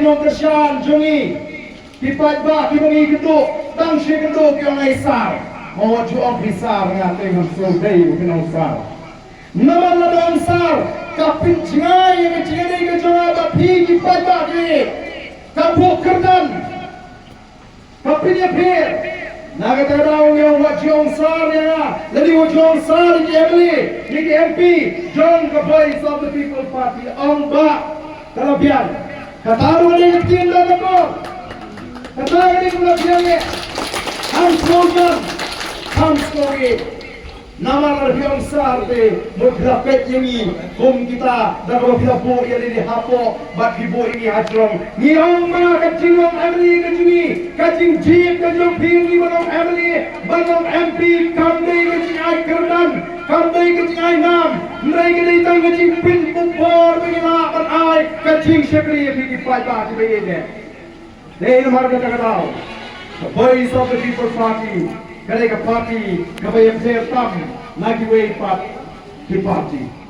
pinong Krisyan jungi kipat ba kibangi keduk tang si keduk yang isar mau jual besar ngating sudai pinong sar nama ladang sar kapin jingai yang jingai ke jawab pi kipat ba ki kapuk kerdan kapin ya pir naga terdaung yang wajong sar ya jadi wajong sar di Emily di MP John the voice of the People Party on ba kalabian kataru ni kecil dah aku kataru ni kelabian ni ham slogan ham story nama terbiang sar de bergrafik ini home kita dah berapa bo yang di hapo bat di bo ini hajrong ni orang kecil orang Emily kecil kacing jeep kacing pinggi orang Emily banyak MP kami kecil ai kerdan kami kecil ai nam mereka datang kecil pin bubur begini kan ai kecil sekali pergi pada di begini ini marga terkenal the voice of the People Party Mereka parti, kami yang sertam lagi way part di parti.